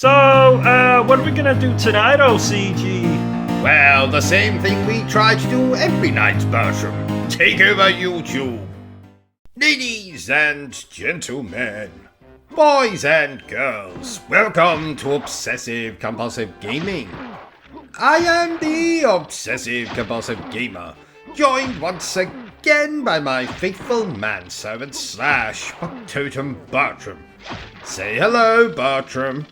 What are we gonna do tonight, O.C.G? Well, the same thing we try to do every night, Bertrum. Take over YouTube. Ladies and gentlemen, boys and girls, welcome to Obsessive Compulsive Gaming. I am the Obsessive Compulsive Gamer, joined once again by my faithful manservant / totem Bertrum. Say hello, Bertrum.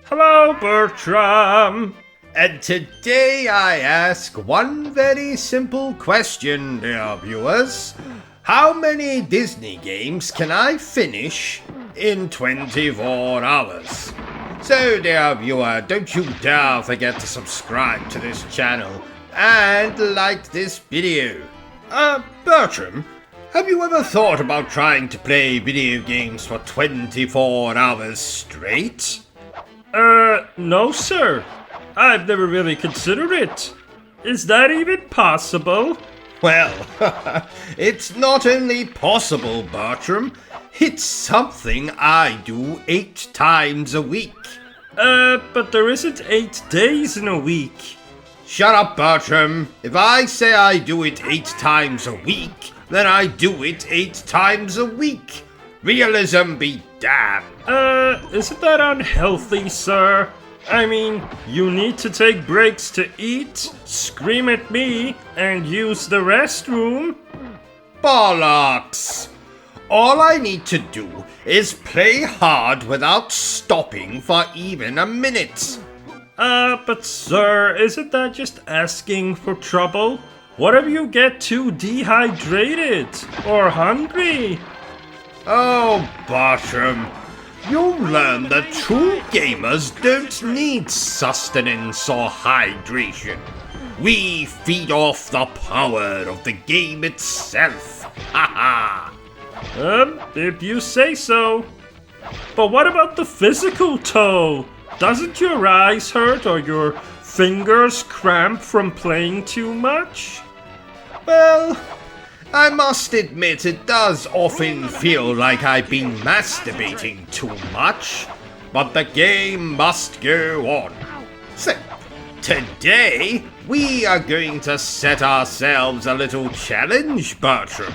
Hello, Bertram. And today I ask one very simple question, dear viewers. How many Disney games can I finish in 24 hours? So, dear viewer, don't you dare forget to subscribe to this channel and like this video. Bertram, have you ever thought about trying to play video games for 24 hours straight? No, sir. I've never really considered it. Is that even possible? Well, it's not only possible, Bertram, it's something I do 8 times a week. But there isn't 8 days in a week. Shut up, Bertram. If I say I do it 8 times a week, then I do it 8 times a week. Realism be damned. Isn't that unhealthy, sir? I mean, you need to take breaks to eat, scream at me, and use the restroom. Bollocks! All I need to do is play hard without stopping for even a minute. But sir, isn't that just asking for trouble? What if you get too dehydrated or hungry? Oh, Bertram, you'll learn that true gamers don't need sustenance or hydration. We feed off the power of the game itself. Ha ha! If you say so. But what about the physical toll? Doesn't your eyes hurt or your fingers cramp from playing too much? Well, I must admit it does often feel like I've been masturbating too much, but the game must go on. So, today we are going to set ourselves a little challenge, Bertram.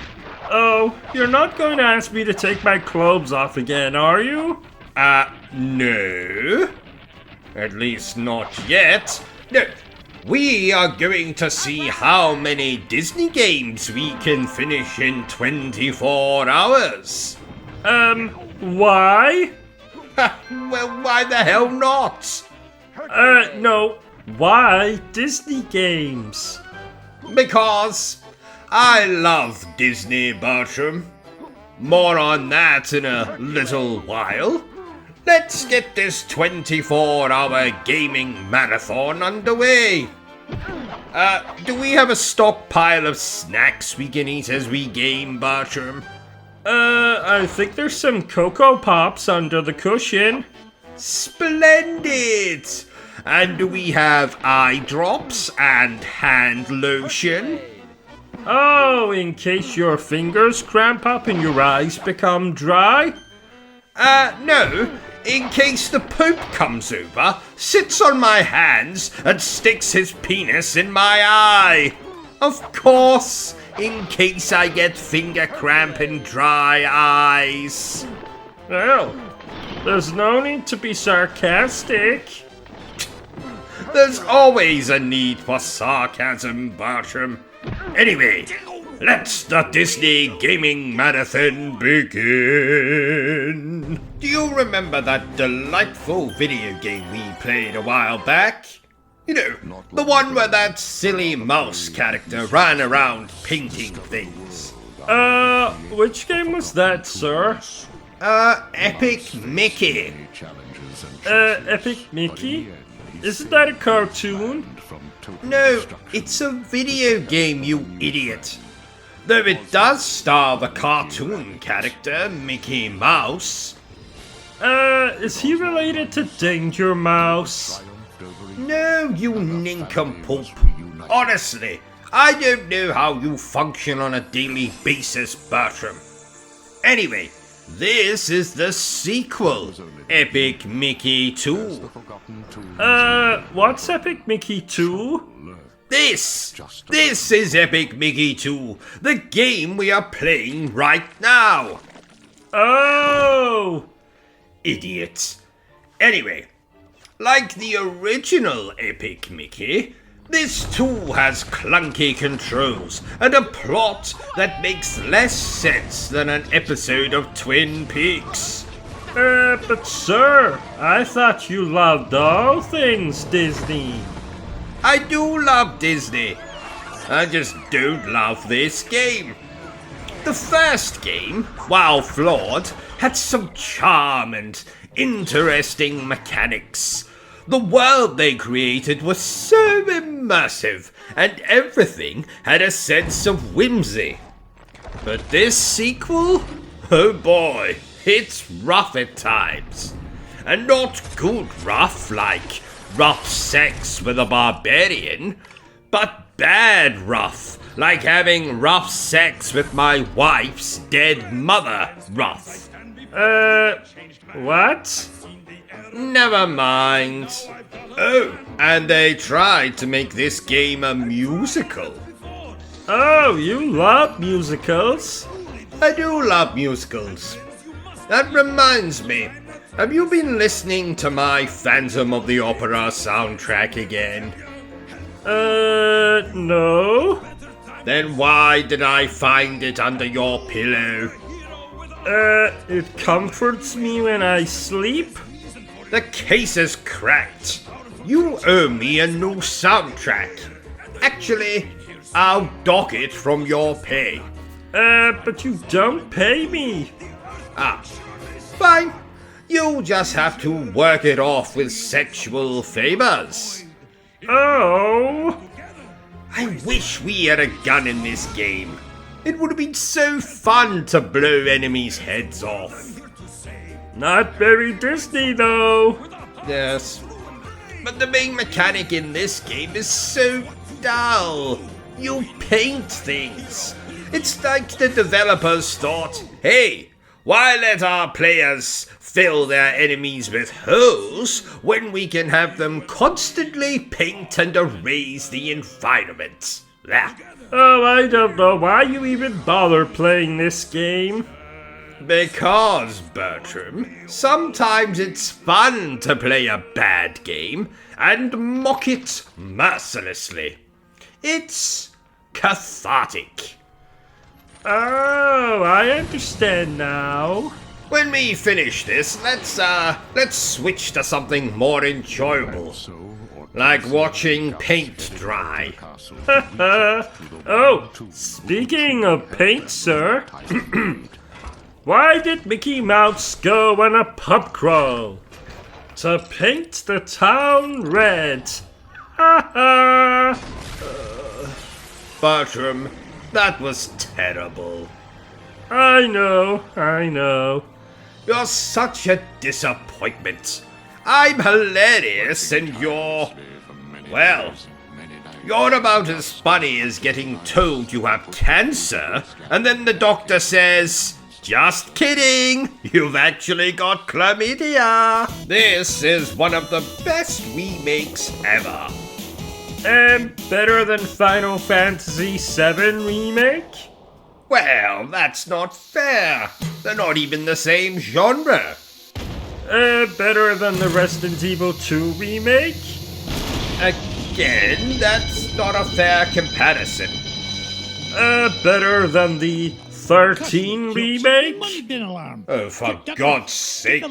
Oh, you're not going to ask me to take my clothes off again, are you? No. At least not yet. No. We are going to see how many Disney games we can finish in 24 hours. Why? Well, why the hell not? No. Why Disney games? Because I love Disney, Bertram. More on that in a little while. Let's get this 24-hour gaming marathon underway. Do we have a stockpile of snacks we can eat as we game, Bertram? I think there's some Cocoa Pops under the cushion. Splendid! And do we have eye drops and hand lotion? Oh, in case your fingers cramp up and your eyes become dry? No. In case the Pope comes over, sits on my hands, and sticks his penis in my eye. Of course, in case I get finger cramp and dry eyes. Well, there's no need to be sarcastic. There's always a need for sarcasm, Bertram. Anyway, let the Disney Gaming Marathon begin! Do you remember that delightful video game we played a while back? You know, the one where that silly mouse character ran around painting things. Which game was that, sir? Epic Mickey. Epic Mickey? Isn't that a cartoon? No, it's a video game, you idiot. Though it does star the cartoon character Mickey Mouse. Is he related to Danger Mouse? No, you nincompoop. Honestly, I don't know how you function on a daily basis, Bertram. Anyway, This is the sequel, Epic Mickey 2. What's Epic Mickey 2? This is Epic Mickey 2, the game we are playing right now. Oh! Idiots. Anyway, like the original Epic Mickey, this too has clunky controls and a plot that makes less sense than an episode of Twin Peaks. But sir, I thought you loved all things Disney. I do love Disney. I just don't love this game. The first game, while flawed, had some charm and interesting mechanics. The world they created was so immersive, and everything had a sense of whimsy. But this sequel? Oh boy, it's rough at times. And not good rough like rough sex with a barbarian, but bad rough, like having rough sex with my wife's dead mother rough. What? Never mind. Oh, and they tried to make this game a musical. Oh, you love musicals? I do love musicals. That reminds me, have you been listening to my Phantom of the Opera soundtrack again? No. Then why did I find it under your pillow? It comforts me when I sleep. The case is cracked. You owe me a new soundtrack. Actually, I'll dock it from your pay. But you don't pay me. Ah, fine. You'll just have to work it off with sexual favors. Oh. I wish we had a gun in this game. It would have been so fun to blow enemies' heads off. Not very Disney, though. Yes. But the main mechanic in this game is so dull. You paint things. It's like the developers thought, hey, why let our players fill their enemies with holes when we can have them constantly paint and erase the environment? Blah. Oh, I don't know why you even bother playing this game. Because, Bertram, sometimes it's fun to play a bad game and mock it mercilessly. It's cathartic. Oh, I understand now. When we finish this, let's switch to something more enjoyable, like watching paint dry. Oh, speaking of paint, sir. Why did Mickey Mouse go on a pub crawl? To paint the town red. Bertram, that was terrible. I know. You're such a disappointment. I'm hilarious and you're... well, you're about as funny as getting told you have cancer, and then the doctor says, just kidding, you've actually got chlamydia. This is one of the best remakes ever. Better than Final Fantasy VII Remake? Well, that's not fair. They're not even the same genre. Better than the Resident Evil 2 Remake? Again, that's not a fair comparison. Better than the 13 Remake? Oh, for God's sake.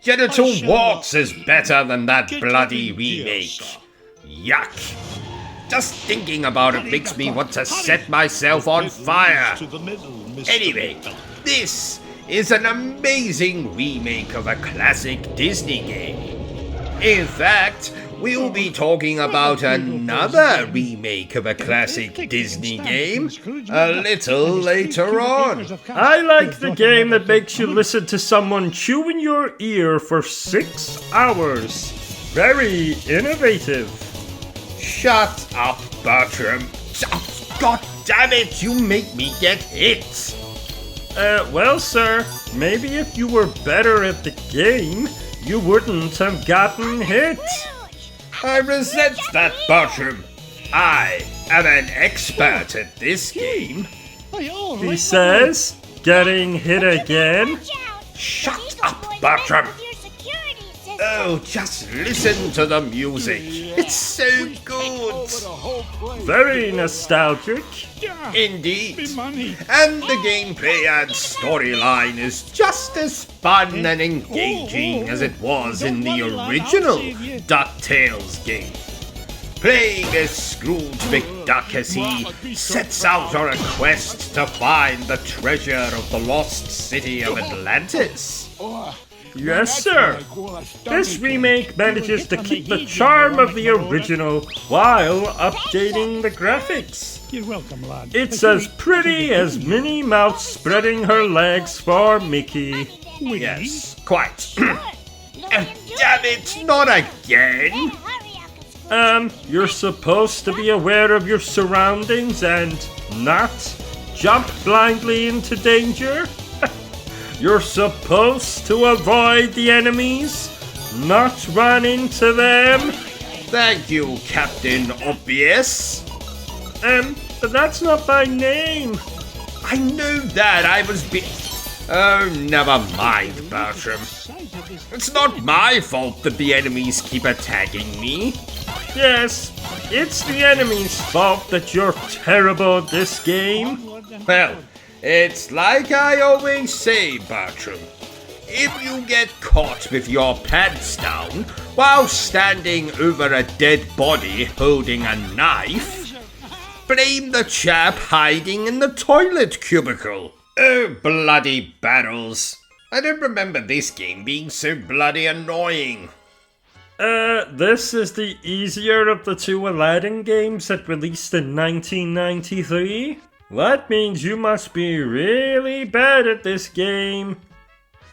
Genital Warts is better than that bloody remake. Yuck. Just thinking about it makes me want to set myself on fire. Anyway, this is an amazing remake of a classic Disney game. In fact, we'll be talking about another remake of a classic Disney game a little later on. I like the game that makes you listen to someone chew in your ear for 6 hours. Very innovative. Shut up, Bertram. God damn it, you make me get hit. Well, sir, maybe if you were better at the game, you wouldn't have gotten hit. I resent that, Bertrum. I am an expert at this game. He says, getting hit again. Shut up, Bertrum. Oh, just listen to the music. It's so good. Very nostalgic. Indeed. And the gameplay and storyline is just as fun and engaging as it was in the original DuckTales game. Playing as Scrooge McDuck as he sets out on a quest to find the treasure of the lost city of Atlantis. Yes, sir. This remake manages to keep the charm of the original while updating the graphics. You're welcome, lad. It's as pretty as Minnie Mouse spreading her legs for Mickey. Yes, quite. Damn it, not again! You're supposed to be aware of your surroundings and not jump blindly into danger? You're supposed to avoid the enemies, not run into them? Thank you, Captain Obvious. But that's not my name. I know that, I was Oh, never mind, Bertrum. It's not my fault that the enemies keep attacking me. Yes, it's the enemy's fault that you're terrible at this game. Well, it's like I always say, Bertrum. If you get caught with your pants down while standing over a dead body holding a knife, blame the chap hiding in the toilet cubicle. Oh, bloody barrels. I don't remember this game being so bloody annoying. This is the easier of the two Aladdin games that released in 1993. That means you must be really bad at this game.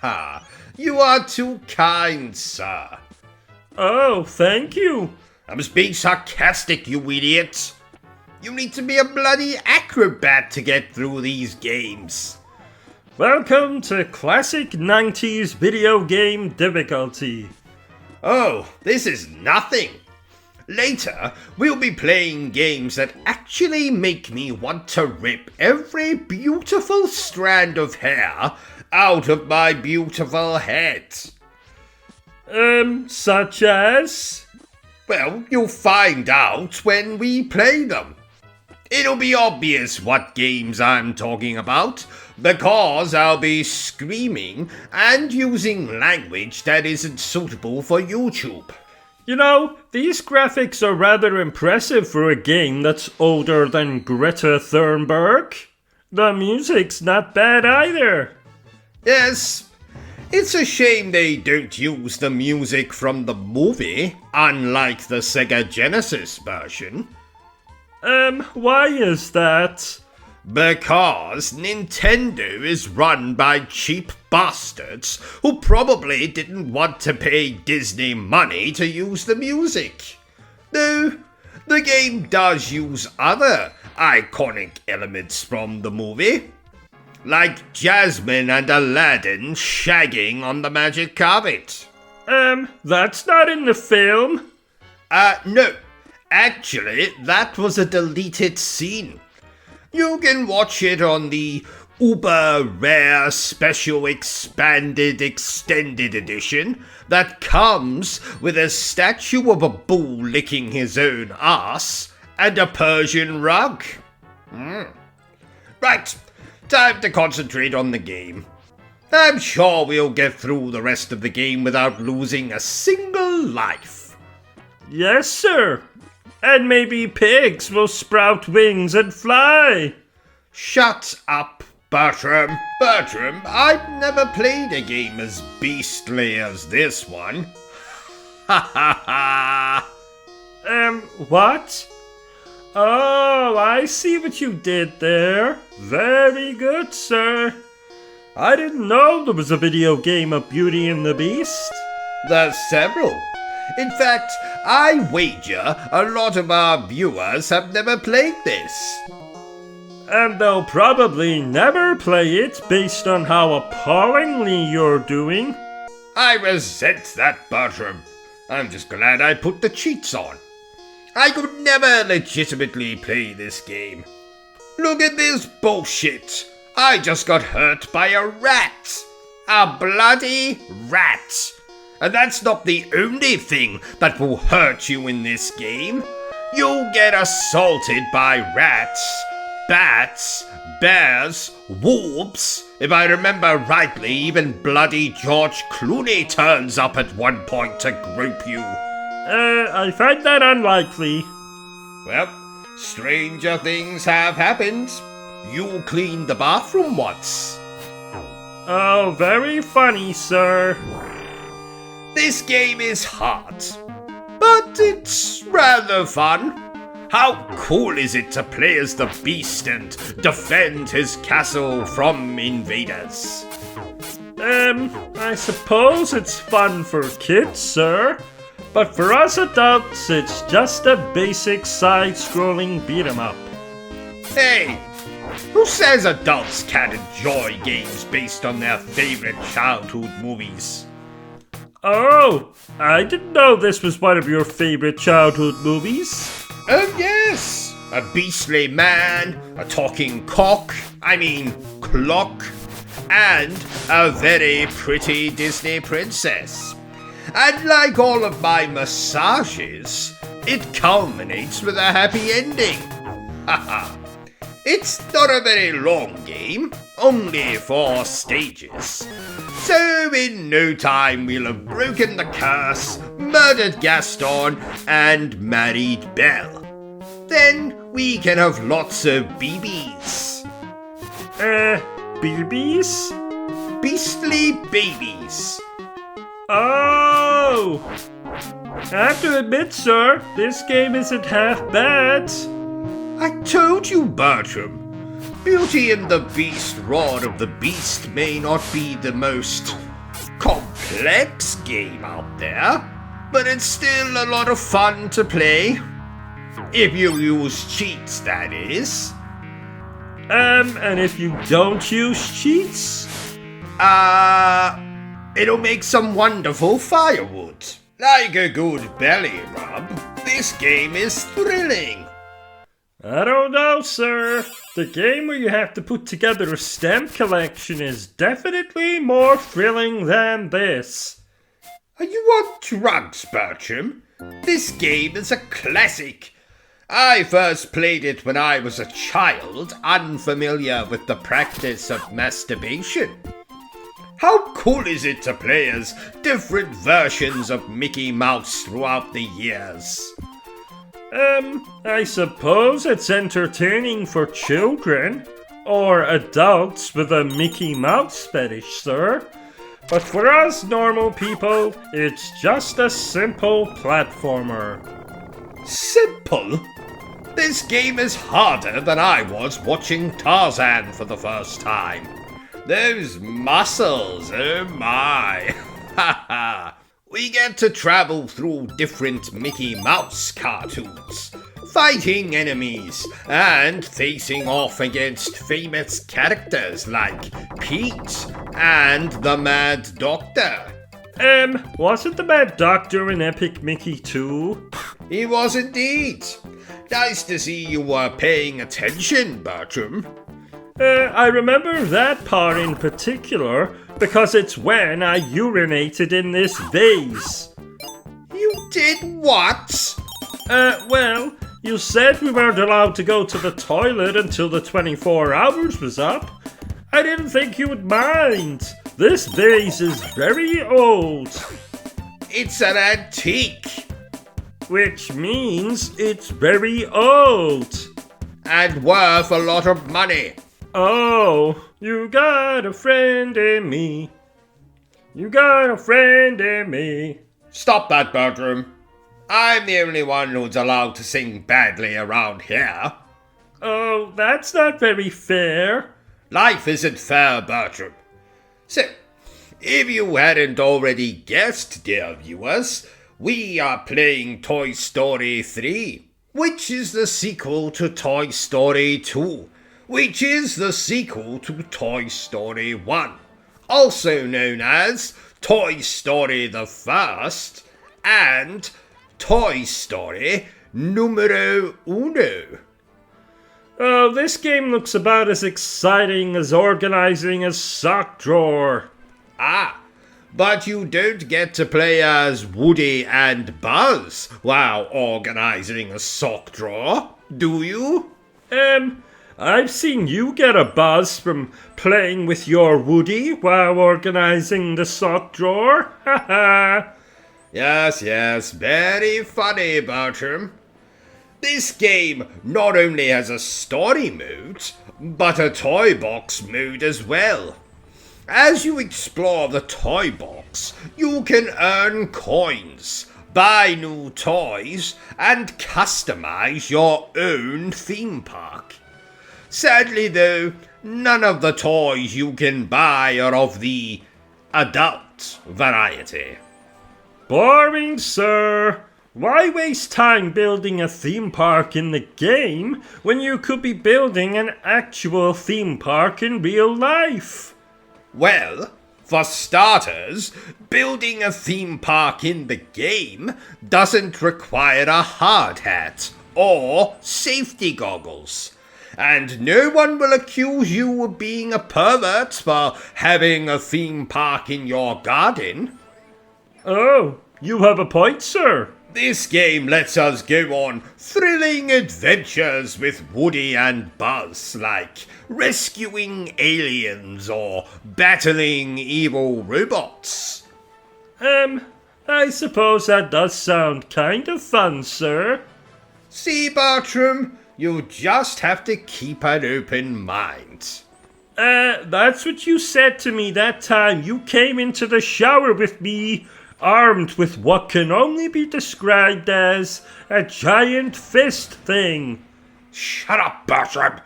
Ha, you are too kind, sir. Oh, thank you. I was being sarcastic, you idiot. You need to be a bloody acrobat to get through these games. Welcome to classic 90s video game difficulty. Oh, this is nothing. Later, we'll be playing games that actually make me want to rip every beautiful strand of hair out of my beautiful head. Such as? Well, you'll find out when we play them. It'll be obvious what games I'm talking about, because I'll be screaming and using language that isn't suitable for YouTube. You know, these graphics are rather impressive for a game that's older than Greta Thunberg. The music's not bad either. Yes, it's a shame they don't use the music from the movie, unlike the Sega Genesis version. Why is that? Because Nintendo is run by cheap bastards who probably didn't want to pay Disney money to use the music. Though, the game does use other iconic elements from the movie, like Jasmine and Aladdin shagging on the magic carpet. That's not in the film. No. Actually, that was a deleted scene. You can watch it on the uber rare special expanded extended edition that comes with a statue of a bull licking his own ass and a Persian rug. Right, time to concentrate on the game. I'm sure we'll get through the rest of the game without losing a single life. Yes, sir. And maybe pigs will sprout wings and fly. Shut up, Bertrum. Bertrum, I've never played a game as beastly as this one. Ha ha ha. What? Oh, I see what you did there. Very good, sir. I didn't know there was a video game of Beauty and the Beast. There's several. In fact, I wager a lot of our viewers have never played this. And they'll probably never play it based on how appallingly you're doing. I resent that, Bertram. I'm just glad I put the cheats on. I could never legitimately play this game. Look at this bullshit. I just got hurt by a rat. A bloody rat. And that's not the only thing that will hurt you in this game. You'll get assaulted by rats, bats, bears, wolves. If I remember rightly, even bloody George Clooney turns up at one point to grope you. I find that unlikely. Well, stranger things have happened. You cleaned the bathroom once. Oh, very funny, sir. This game is hard, but it's rather fun. How cool is it to play as the Beast and defend his castle from invaders? I suppose it's fun for kids, sir. But for us adults, it's just a basic side-scrolling beat-em-up. Hey, who says adults can't enjoy games based on their favorite childhood movies? Oh, I didn't know this was one of your favorite childhood movies. Oh yes, a beastly man, a talking clock, and a very pretty Disney princess. And like all of my massages, it culminates with a happy ending. Haha. It's not a very long game, only 4 stages. So in no time we'll have broken the curse, murdered Gaston, and married Belle. Then we can have lots of babies. Babies? Beastly babies. Oh! I have to admit, sir, this game isn't half bad. I told you, Bertram. Beauty and the Beast Rod of the Beast may not be the most complex game out there, but it's still a lot of fun to play. If you use cheats, that is. And if you don't use cheats? It'll make some wonderful firewood. Like a good belly rub, this game is thrilling. I don't know, sir. The game where you have to put together a stamp collection is definitely more thrilling than this. Are you on drugs, Bertram? This game is a classic. I first played it when I was a child, unfamiliar with the practice of masturbation. How cool is it to play as different versions of Mickey Mouse throughout the years? I suppose it's entertaining for children, or adults with a Mickey Mouse fetish, sir. But for us normal people, it's just a simple platformer. Simple? This game is harder than I was watching Tarzan for the first time. Those muscles, oh my! Ha ha! We get to travel through different Mickey Mouse cartoons, fighting enemies, and facing off against famous characters like Pete and the Mad Doctor. Wasn't the Mad Doctor in Epic Mickey too? He was indeed. Nice to see you were paying attention, Bertram. I remember that part in particular because it's when I urinated in this vase. You did what? Well, you said we weren't allowed to go to the toilet until the 24 hours was up. I didn't think you would mind. This vase is very old. It's an antique. Which means it's very old. And worth a lot of money. Oh, you got a friend in me. You got a friend in me. Stop that, Bertram. I'm the only one who's allowed to sing badly around here. Oh, that's not very fair. Life isn't fair, Bertram. So, if you hadn't already guessed, dear viewers, we are playing Toy Story 3, which is the sequel to Toy Story 2, which is the sequel to Toy Story 1, also known as Toy Story the First and Toy Story Numero Uno. Oh, this game looks about as exciting as organizing a sock drawer. Ah, but you don't get to play as Woody and Buzz while organizing a sock drawer, do you? I've seen you get a buzz from playing with your Woody while organizing the sock drawer. Haha. Yes, very funny, Bertrum. This game not only has a story mode, but a toy box mode as well. As you explore the toy box, you can earn coins, buy new toys, and customize your own theme park. Sadly though, none of the toys you can buy are of the adult variety. Boring, sir. Why waste time building a theme park in the game when you could be building an actual theme park in real life? Well, for starters, building a theme park in the game doesn't require a hard hat or safety goggles. And no one will accuse you of being a pervert for having a theme park in your garden. Oh, you have a point, sir. This game lets us go on thrilling adventures with Woody and Buzz, like rescuing aliens or battling evil robots. I suppose that does sound kind of fun, sir. See, Bertrum, you just have to keep an open mind. That's what you said to me that time you came into the shower with me, armed with what can only be described as a giant fist thing. Shut up, Bertrum.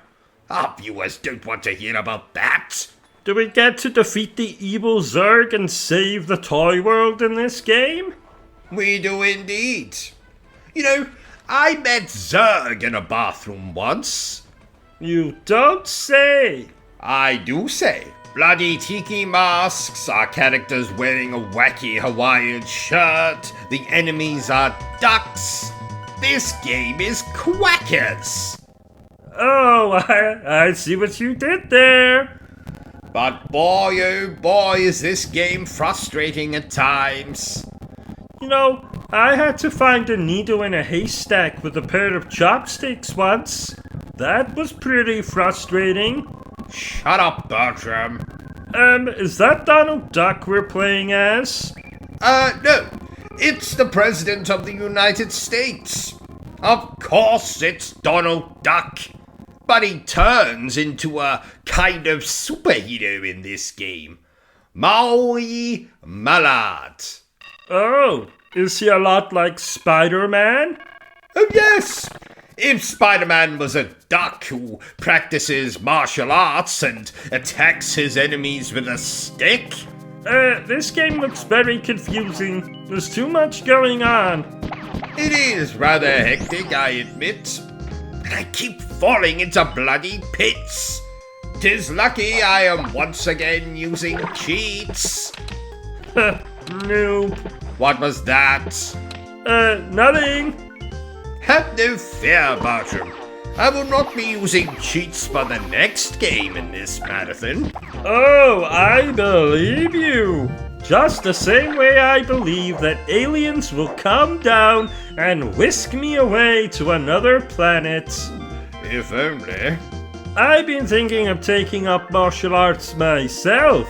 Our viewers don't want to hear about that. Do we get to defeat the evil Zurg and save the toy world in this game? We do indeed. You know, I met Zurg in a bathroom once. You don't say. I do say. Bloody tiki masks, our characters wearing a wacky Hawaiian shirt, the enemies are ducks. This game is quackers. Oh, I see what you did there. But boy, oh boy, is this game frustrating at times. You know, I had to find a needle in a haystack with a pair of chopsticks once. That was pretty frustrating. Shut up, Bertrum. Is that Donald Duck we're playing as? No. It's the President of the United States. Of course it's Donald Duck. But he turns into a kind of superhero in this game. Maui Mallard. Oh, is he a lot like Spider-Man? Oh yes! If Spider-Man was a duck who practices martial arts and attacks his enemies with a stick. This game looks very confusing. There's too much going on. It is rather hectic, I admit. And I keep falling into bloody pits. 'Tis lucky I am once again using cheats. Noob. What was that? Nothing. Have no fear, Bertrum. I will not be using cheats for the next game in this marathon. Oh, I believe you. Just the same way I believe that aliens will come down and whisk me away to another planet. If only. I've been thinking of taking up martial arts myself.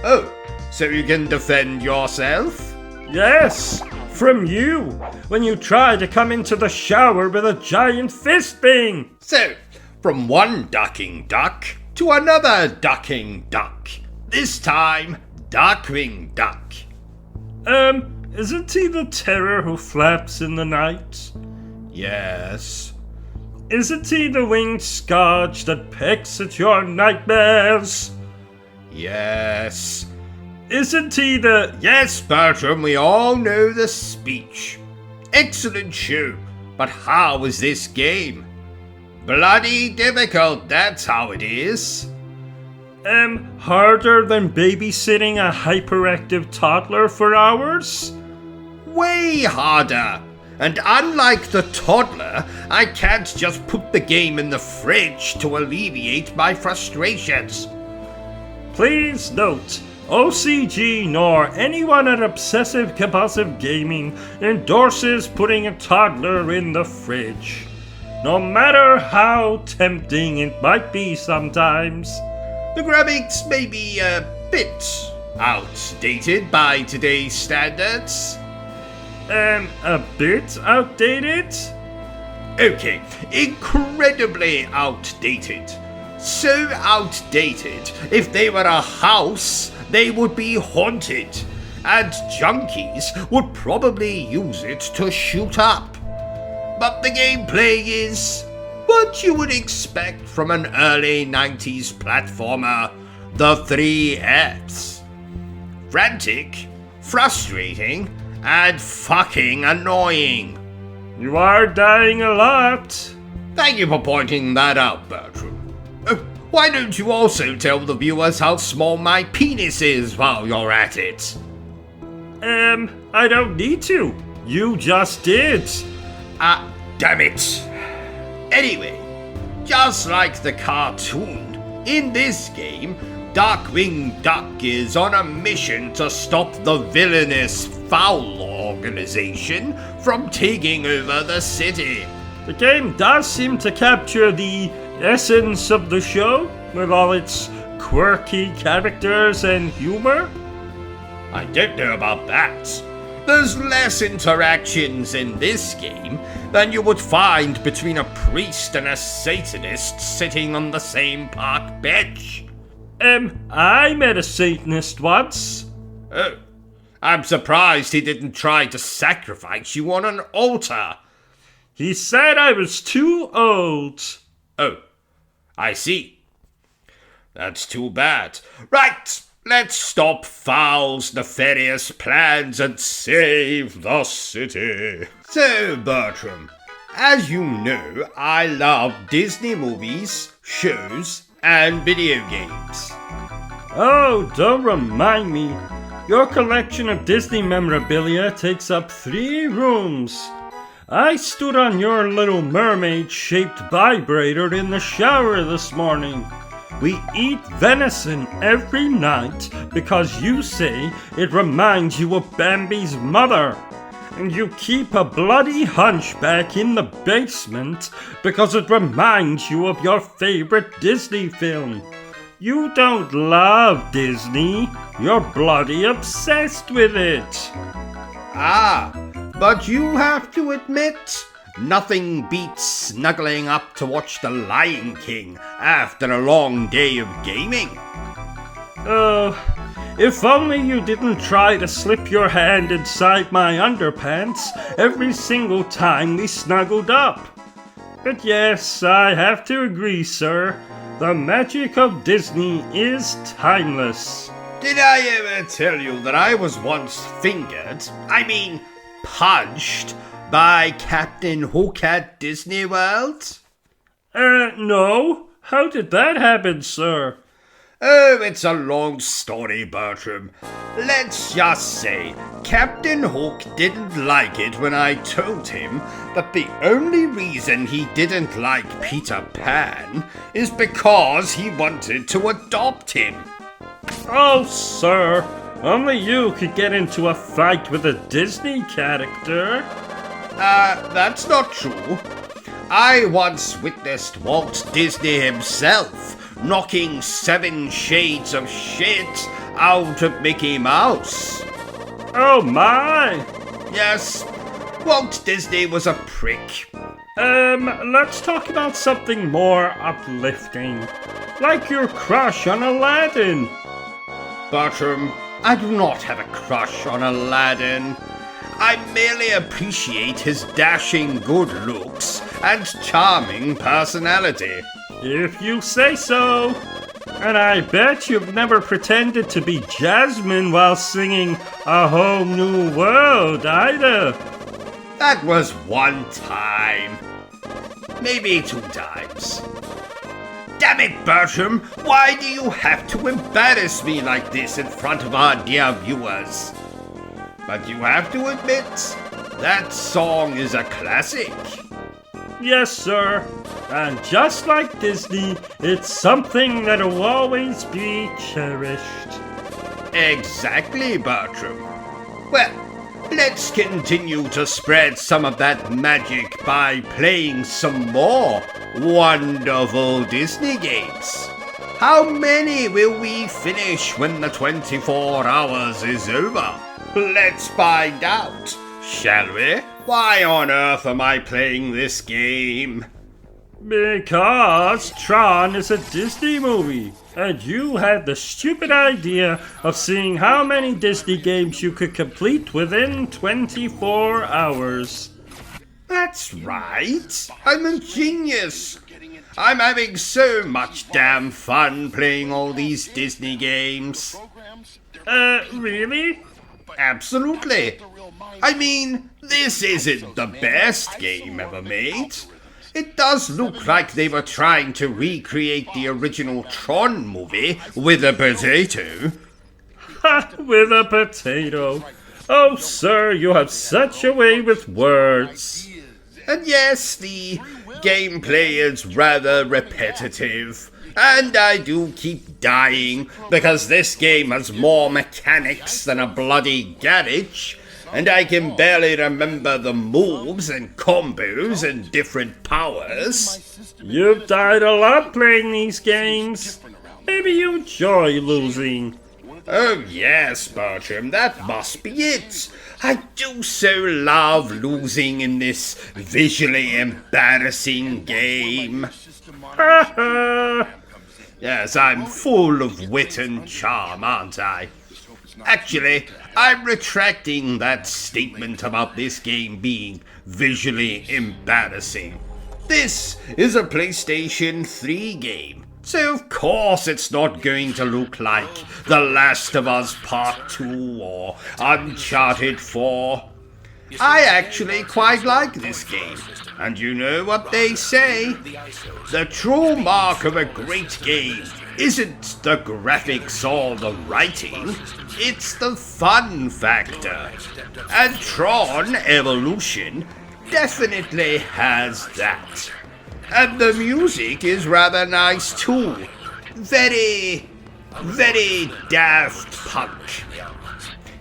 Oh, so you can defend yourself? Yes, from you, when you try to come into the shower with a giant fist thing. So, from one ducking duck to another ducking duck. This time, Darkwing Duck. Isn't he the terror who flaps in the night? Yes. Isn't he the winged scourge that pecks at your nightmares? Yes. Isn't he the... Yes, Bertrum, we all know the speech. Excellent show, but how is this game? Bloody difficult, that's how it is. Harder than babysitting a hyperactive toddler for hours? Way harder. And unlike the toddler, I can't just put the game in the fridge to alleviate my frustrations. Please note, OCG nor anyone at Obsessive Compulsive Gaming endorses putting a toddler in the fridge, no matter how tempting it might be sometimes. The graphics may be a bit outdated by today's standards. A bit outdated? Okay, incredibly outdated. So outdated, if they were a house, they would be haunted, and junkies would probably use it to shoot up. But the gameplay is what you would expect from an early 90s platformer, the 3 Fs. Frantic, frustrating, and fucking annoying. You are dying a lot. Thank you for pointing that out, Bertrum. Why don't you also tell the viewers how small my penis is while you're at it? I don't need to. You just did. Damn it. Anyway, just like the cartoon, in this game, Darkwing Duck is on a mission to stop the villainous Foul organization from taking over the city. The game does seem to capture the essence of the show, with all its quirky characters and humor. I don't know about that. There's less interactions in this game than you would find between a priest and a Satanist sitting on the same park bench. I met a Satanist once. Oh, I'm surprised he didn't try to sacrifice you on an altar. He said I was too old. Oh, I see. That's too bad. Right, let's stop Foul's nefarious plans and save the city. So, Bertram, as you know, I love Disney movies, shows, and video games. Oh, don't remind me. Your collection of Disney memorabilia takes up 3 rooms. I stood on your Little Mermaid-shaped vibrator in the shower this morning. We eat venison every night because you say it reminds you of Bambi's mother. And you keep a bloody hunchback in the basement because it reminds you of your favorite Disney film. You don't love Disney, you're bloody obsessed with it. But you have to admit, nothing beats snuggling up to watch The Lion King after a long day of gaming. Oh, if only you didn't try to slip your hand inside my underpants every single time we snuggled up. But yes, I have to agree, sir. The magic of Disney is timeless. Did I ever tell you that I was once punched by Captain Hook at Disney World? No. How did that happen, sir? Oh, it's a long story, Bertram. Let's just say Captain Hook didn't like it when I told him that the only reason he didn't like Peter Pan is because he wanted to adopt him. Oh, sir, only you could get into a fight with a Disney character. That's not true. I once witnessed Walt Disney himself knocking 7 shades of shit out of Mickey Mouse. Oh my! Yes, Walt Disney was a prick. Let's talk about something more uplifting. Like your crush on Aladdin. Bertram, I do not have a crush on Aladdin. I merely appreciate his dashing good looks and charming personality. If you say so. And I bet you've never pretended to be Jasmine while singing A Whole New World either. That was one time. maybe 2 times. Damn it, Bertram, why do you have to embarrass me like this in front of our dear viewers? But you have to admit, that song is a classic. Yes, sir. And just like Disney, it's something that'll always be cherished. Exactly, Bertram. Well, let's continue to spread some of that magic by playing some more wonderful Disney games. How many will we finish when the 24 hours is over? Let's find out, shall we? Why on earth am I playing this game? Because Tron is a Disney movie, and you had the stupid idea of seeing how many Disney games you could complete within 24 hours. That's right. I'm a genius. I'm having so much damn fun playing all these Disney games. Really? Absolutely. I mean, this isn't the best game ever made. It does look like they were trying to recreate the original Tron movie with a potato. Ha! With a potato. Oh, sir, you have such a way with words. And yes, the gameplay is rather repetitive. And I do keep dying because this game has more mechanics than a bloody garage. And I can barely remember the moves and combos and different powers. You've died a lot playing these games. Maybe you enjoy losing. Oh yes, Bertram, that must be it. I do so love losing in this visually embarrassing game. Ha ha! Yes, I'm full of wit and charm, aren't I? Actually, I'm retracting that statement about this game being visually embarrassing. This is a PlayStation 3 game, so of course it's not going to look like The Last of Us Part 2 or Uncharted 4. I actually quite like this game, and you know what they say? The true mark of a great game isn't the graphics or the writing, it's the fun factor. And Tron Evolution definitely has that. And the music is rather nice too. Very Daft Punk.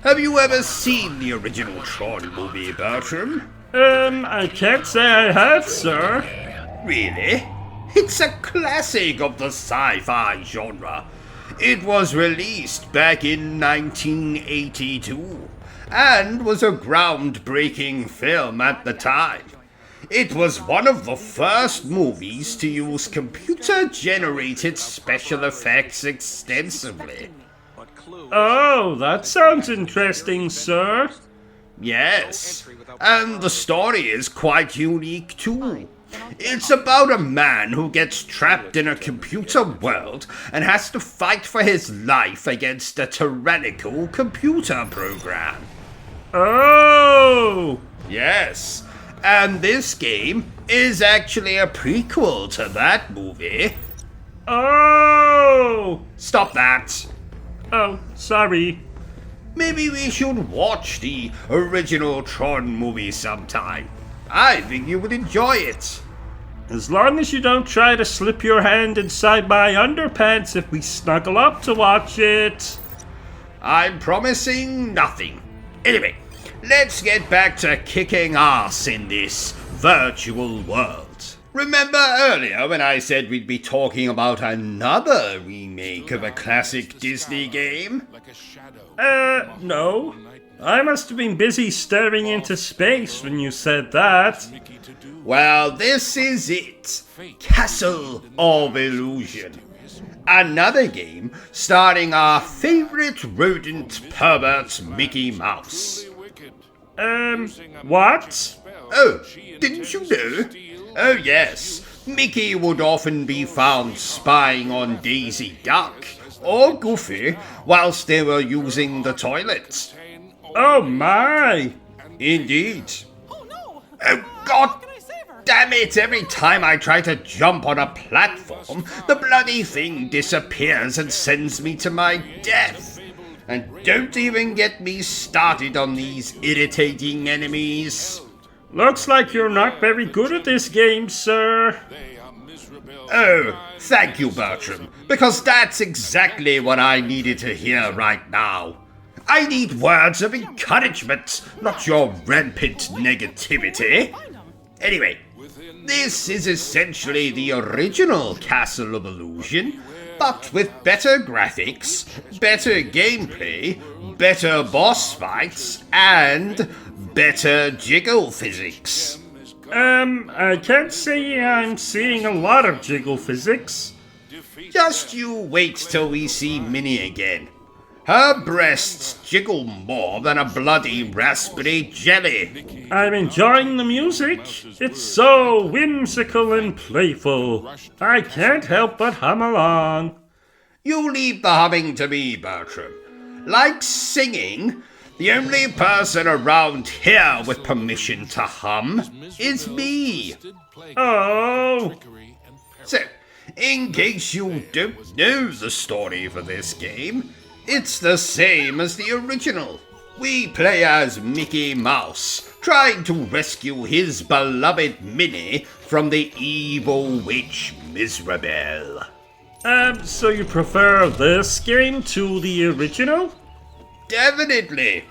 Have you ever seen the original Tron movie, Bertram? I can't say I have, sir. Really? It's a classic of the sci-fi genre. It was released back in 1982 and was a groundbreaking film at the time. It was one of the first movies to use computer-generated special effects extensively. Oh, that sounds interesting, sir. Yes, and the story is quite unique too. It's about a man who gets trapped in a computer world and has to fight for his life against a tyrannical computer program. Oh! Yes, and this game is actually a prequel to that movie. Oh! Stop that. Oh, sorry. Maybe we should watch the original Tron movie sometime. I think you would enjoy it. As long as you don't try to slip your hand inside my underpants if we snuggle up to watch it. I'm promising nothing. Anyway, let's get back to kicking ass in this virtual world. Remember earlier when I said we'd be talking about another remake of a classic Disney game? No. I must have been busy staring into space when you said that. Well, this is it. Castle of Illusion. Another game starring our favorite rodent pervert Mickey Mouse. What? Oh, didn't you know? Oh yes, Mickey would often be found spying on Daisy Duck or Goofy whilst they were using the toilet. Oh my! Indeed. Oh God Damn it, every time I try to jump on a platform, the bloody thing disappears and sends me to my death. And don't even get me started on these irritating enemies. Looks like you're not very good at this game, sir. Oh, thank you, Bertram, because that's exactly what I needed to hear right now. I need words of encouragement, not your rampant negativity. Anyway, this is essentially the original Castle of Illusion, but with better graphics, better gameplay, better boss fights, and better jiggle physics. I can't say I'm seeing a lot of jiggle physics. Just you wait till we see Minnie again. Her breasts jiggle more than a bloody raspberry jelly. I'm enjoying the music. It's so whimsical and playful. I can't help but hum along. You leave the humming to me, Bertram. Like singing, the only person around here with permission to hum is me. Oh. So, in case you don't know the story for this game, it's the same as the original. We play as Mickey Mouse, trying to rescue his beloved Minnie from the evil witch Miserable. So you prefer this game to the original? Definitely.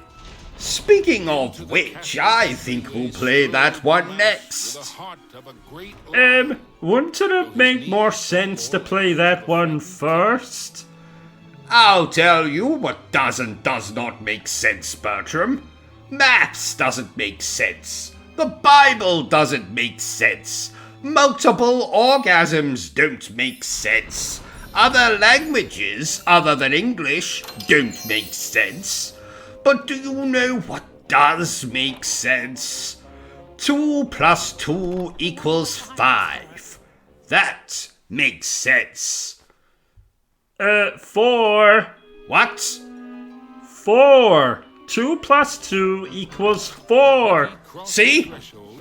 Speaking of which, I think we'll play that one next. Wouldn't it have made more sense to play that one first? I'll tell you what does not make sense, Bertram. Maths doesn't make sense. The Bible doesn't make sense. Multiple orgasms don't make sense. Other languages other than English don't make sense. But do you know what does make sense? 2 plus 2 equals 5. That makes sense. 4. What? 4. 2 plus 2 equals 4. See?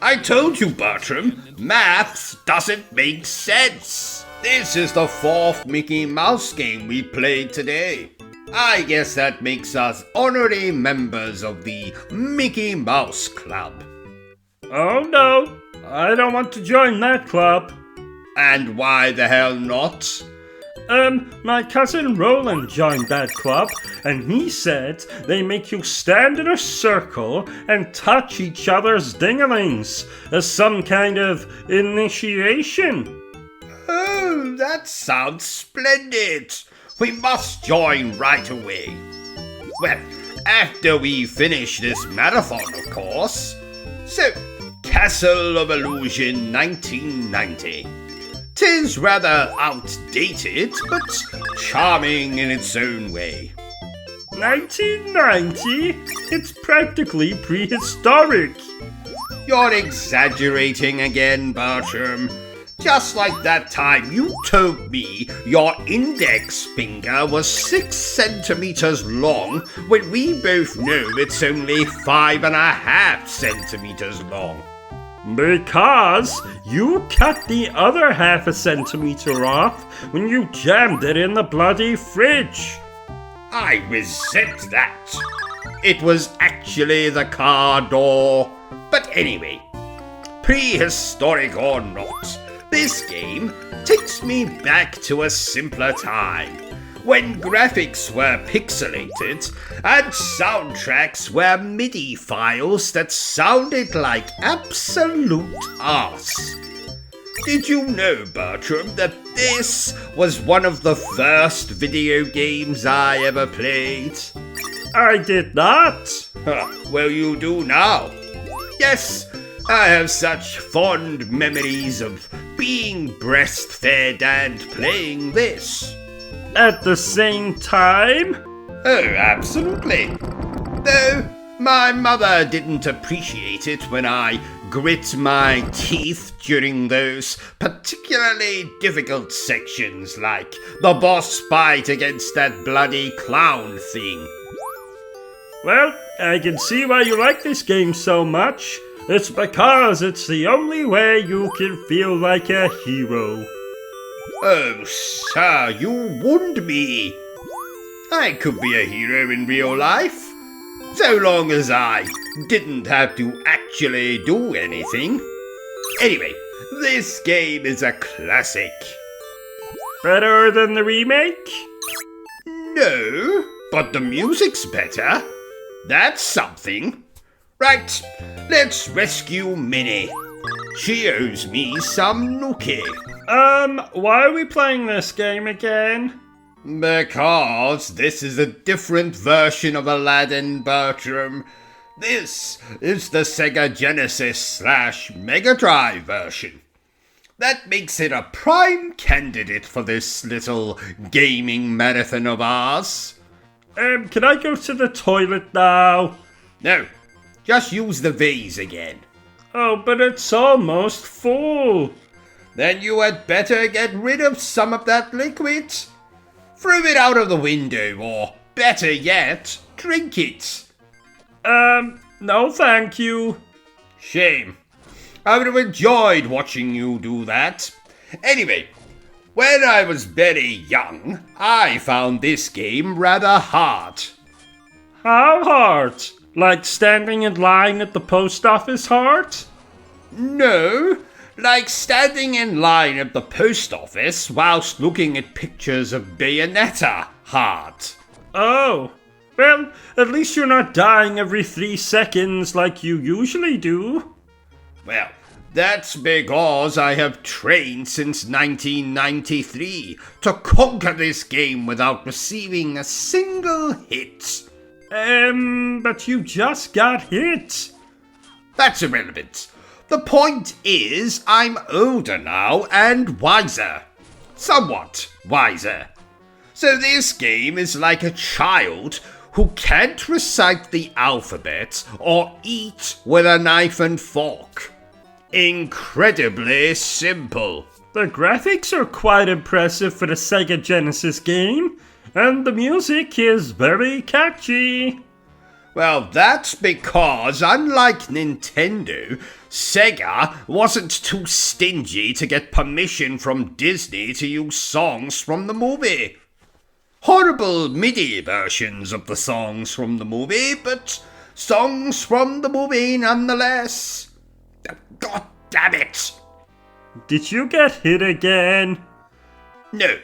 I told you, Bertram. Maths doesn't make sense. This is the 4th Mickey Mouse game we played today. I guess that makes us honorary members of the Mickey Mouse Club. Oh no, I don't want to join that club. And why the hell not? My cousin Roland joined that club, and he said they make you stand in a circle and touch each other's dinglings as some kind of initiation. Oh, that sounds splendid. We must join right away. Well, after we finish this marathon, of course. So, Castle of Illusion 1990. 'Tis rather outdated, but charming in its own way. 1990? It's practically prehistoric. You're exaggerating again, Bertram. Just like that time you told me your index finger was 6 centimeters long when we both know it's only 5.5 centimeters long. Because you cut the other 0.5 centimeter off when you jammed it in the bloody fridge. I resent that. It was actually the car door. But anyway, prehistoric or not, this game takes me back to a simpler time, when graphics were pixelated and soundtracks were MIDI files that sounded like absolute arse. Did you know, Bertram, that this was one of the first video games I ever played? I did not. Well, you do now. Yes, I have such fond memories of being breastfed and playing this. At the same time? Oh, absolutely. Though my mother didn't appreciate it when I grit my teeth during those particularly difficult sections like the boss fight against that bloody clown thing. Well, I can see why you like this game so much. It's because it's the only way you can feel like a hero. Oh, sir, you wound me. I could be a hero in real life, so long as I didn't have to actually do anything. Anyway, this game is a classic. Better than the remake? No, but the music's better. That's something. Right, let's rescue Minnie. She owes me some nookie. Why are we playing this game again? Because this is a different version of Aladdin, Bertram. This is the Sega Genesis / Mega Drive version. That makes it a prime candidate for this little gaming marathon of ours. Can I go to the toilet now? No, just use the vase again. Oh, but it's almost full. Then you had better get rid of some of that liquid. Throw it out of the window, or better yet, drink it. No thank you. Shame. I would have enjoyed watching you do that. Anyway, when I was very young, I found this game rather hard. How hard? Like standing in line at the post office hard? No, like standing in line at the post office whilst looking at pictures of Bayonetta hard. Oh, well, at least you're not dying every 3 seconds like you usually do. Well, that's because I have trained since 1993 to conquer this game without receiving a single hit. But you just got hit. That's irrelevant. The point is, I'm older now and wiser. Somewhat wiser. So this game is like a child who can't recite the alphabet or eat with a knife and fork. Incredibly simple. The graphics are quite impressive for the Sega Genesis game, and the music is very catchy. Well, that's because, unlike Nintendo, Sega wasn't too stingy to get permission from Disney to use songs from the movie. Horrible MIDI versions of the songs from the movie, but songs from the movie nonetheless. God damn it! Did you get hit again? No,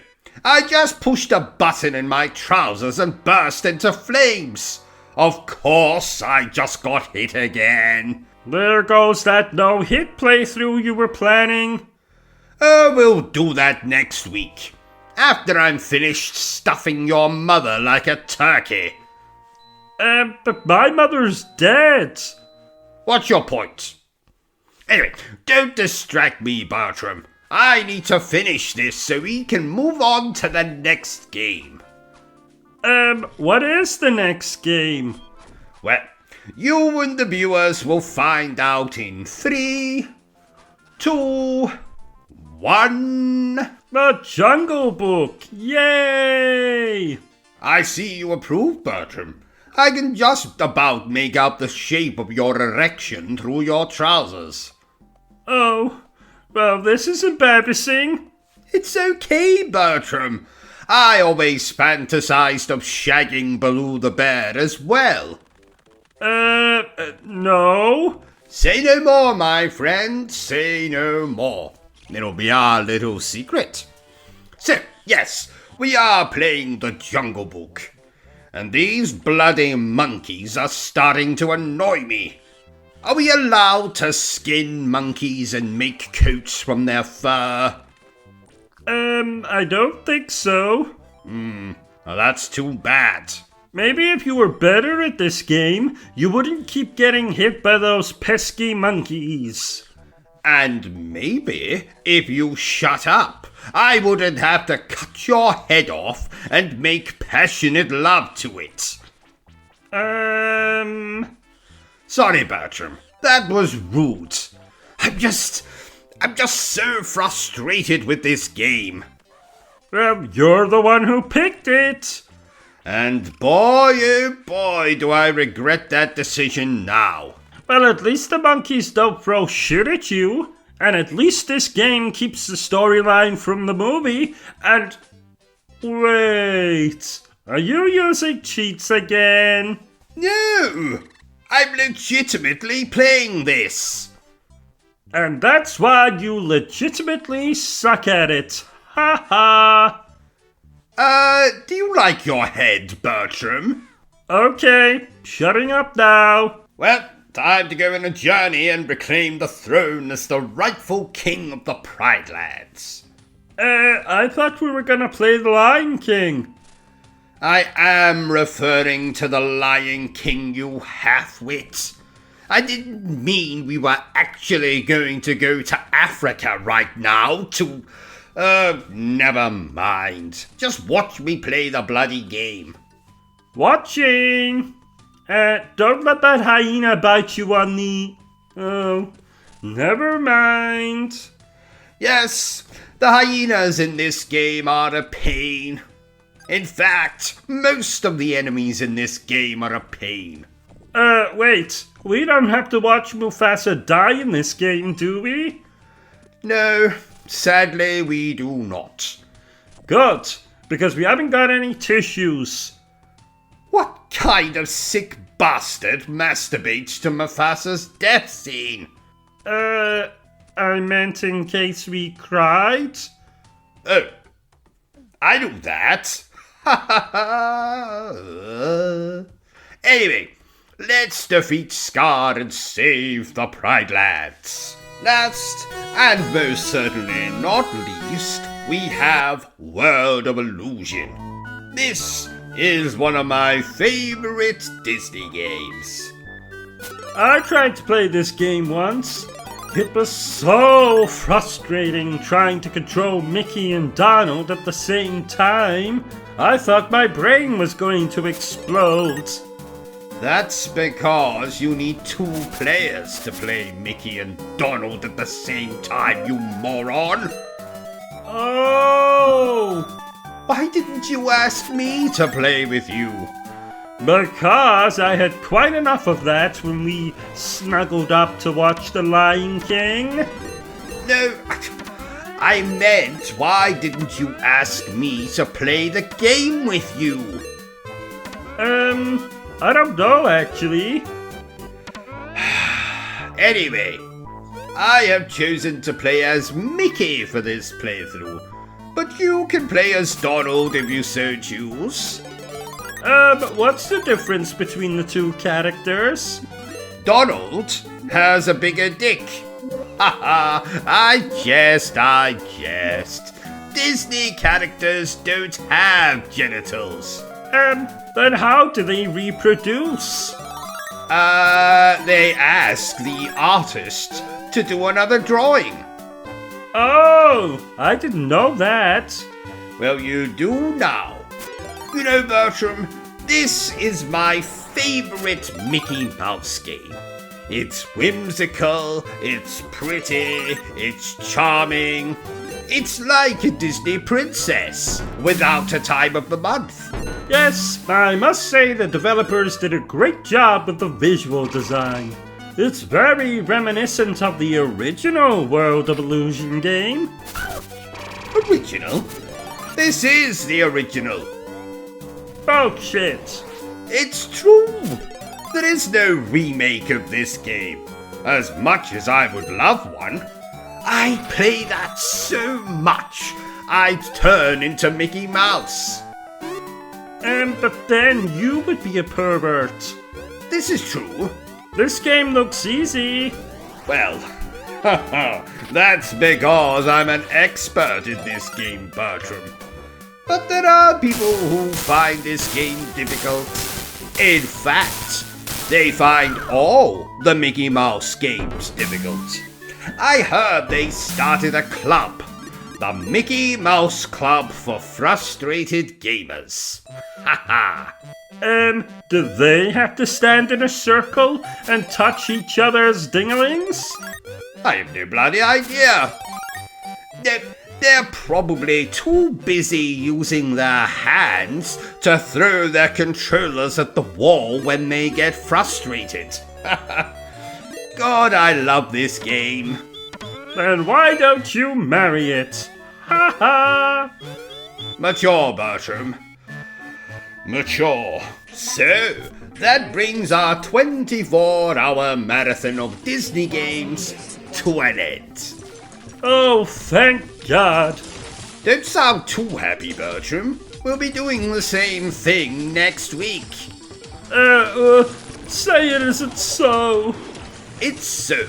I just pushed a button in my trousers and burst into flames. Of course, I just got hit again. There goes that no-hit playthrough you were planning. Oh, we'll do that next week. After I'm finished stuffing your mother like a turkey. But my mother's dead. What's your point? Anyway, don't distract me, Bertram. I need to finish this so we can move on to the next game. What is the next game? Well, you and the viewers will find out in 3, 2, 1. The Jungle Book! Yay! I see you approve, Bertram. I can just about make out the shape of your erection through your trousers. Oh, well, this is embarrassing. It's okay, Bertram. I always fantasized of shagging Baloo the bear as well. No. Say no more, my friend, say no more. It'll be our little secret. So, yes, we are playing the Jungle Book. And these bloody monkeys are starting to annoy me. Are we allowed to skin monkeys and make coats from their fur? I don't think so. Well, that's too bad. Maybe if you were better at this game, you wouldn't keep getting hit by those pesky monkeys. And maybe if you shut up, I wouldn't have to cut your head off and make passionate love to it. Sorry, Bertram. That was rude. I'm just so frustrated with this game. Well, you're the one who picked it. And boy, oh boy, do I regret that decision now. Well, at least the monkeys don't throw shit at you. And at least this game keeps the storyline from the movie. And... wait... are you using cheats again? No! I'm legitimately playing this. And that's why you legitimately suck at it. Ha ha! Do you like your head, Bertram? Okay, shutting up now. Well, time to go on a journey and reclaim the throne as the rightful king of the Pride Lands. I thought we were gonna play the Lion King. I am referring to the Lion King, you half-wit. I didn't mean we were actually going to go to Africa right now to... never mind. Just watch me play the bloody game. Watching! Don't let that hyena bite you on the... oh, never mind. Yes, the hyenas in this game are a pain. In fact, most of the enemies in this game are a pain. Wait. We don't have to watch Mufasa die in this game, do we? No, sadly we do not. Good, because we haven't got any tissues. What kind of sick bastard masturbates to Mufasa's death scene? I meant in case we cried. Oh, I do that. Anyway, let's defeat Scar and save the Pride Lands. Last, and most certainly not least, we have World of Illusion. This is one of my favorite Disney games. I tried to play this game once. It was so frustrating trying to control Mickey and Donald at the same time. I thought my brain was going to explode. That's because you need 2 players to play Mickey and Donald at the same time, you moron! Oh! Why didn't you ask me to play with you? Because I had quite enough of that when we snuggled up to watch The Lion King. No, I meant why didn't you ask me to play the game with you? I don't know actually. Anyway, I have chosen to play as Mickey for this playthrough, but you can play as Donald if you so choose. But what's the difference between the 2 characters? Donald has a bigger dick. Haha, I jest. Disney characters don't have genitals. Then how do they reproduce? They ask the artist to do another drawing. Oh, I didn't know that. Well, you do now. You know, Bertram, this is my favorite Mickey Mouse game. It's whimsical, it's pretty, it's charming. It's like a Disney princess without a time of the month. Yes, I must say the developers did a great job with the visual design. It's very reminiscent of the original World of Illusion game. Original? This is the original. Bullshit. It's true. There is no remake of this game. As much as I would love one, I play that so much, I'd turn into Mickey Mouse. But then you would be a pervert. This is true. This game looks easy. Well, that's because I'm an expert in this game, Bertram. But there are people who find this game difficult. In fact, they find all the Mickey Mouse games difficult. I heard they started a club, the Mickey Mouse Club for Frustrated Gamers. Haha. Do they have to stand in a circle and touch each other's dinglings? I have no bloody idea. They're probably too busy using their hands to throw their controllers at the wall when they get frustrated. God, I love this game. Then why don't you marry it? Ha ha! Mature, Bertram. Mature. So, that brings our 24-hour marathon of Disney games to an end. Oh, thank God. Don't sound too happy, Bertram. We'll be doing the same thing next week. Say it isn't so. It's so.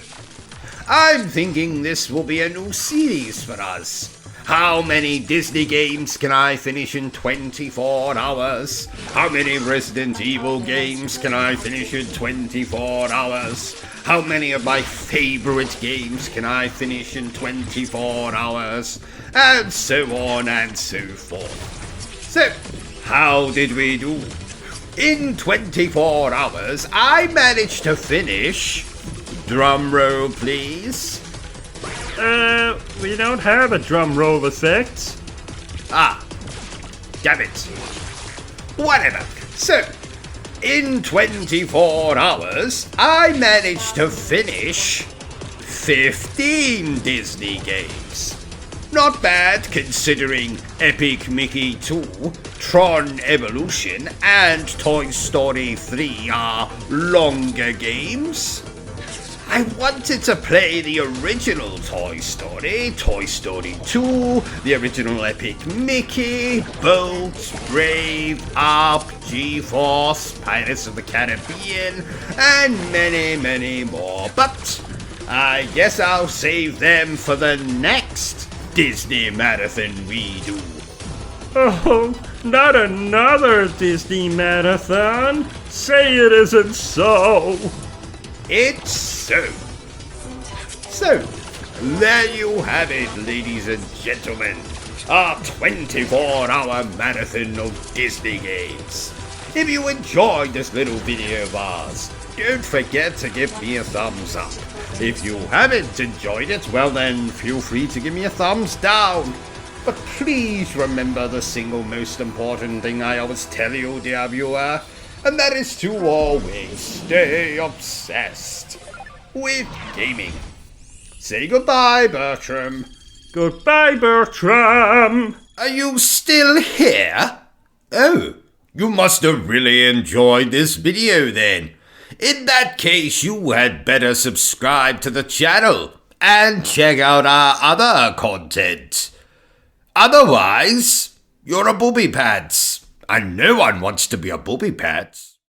I'm thinking this will be a new series for us. How many Disney games can I finish in 24 hours? How many Resident Evil games can I finish in 24 hours? How many of my favorite games can I finish in 24 hours? And so on and so forth. So, how did we do? In 24 hours, I managed to finish... Drum roll, please. We don't have a drum roll effect. Ah, damn it. Whatever. So, in 24 hours, I managed to finish 15 Disney games. Not bad considering Epic Mickey 2, Tron Evolution, and Toy Story 3 are longer games. I wanted to play the original Toy Story 2, the original Epic Mickey, Bolt, Brave, Up, G-Force, Pirates of the Caribbean, and many, many more. But I guess I'll save them for the next Disney marathon we do. Oh, not another Disney marathon. Say it isn't so. It's so. So, there you have it, ladies and gentlemen. Our 24-hour marathon of Disney games. If you enjoyed this little video of ours, don't forget to give me a thumbs up. If you haven't enjoyed it, well then, feel free to give me a thumbs down. But please remember the single most important thing I always tell you, dear viewer, and that is to always stay obsessed with gaming. Say goodbye, Bertram. Goodbye, Bertram. Are you still here? Oh, you must have really enjoyed this video then. In that case, you had better subscribe to the channel and check out our other content. Otherwise, you're a booby pants. And no one wants to be a booby pants.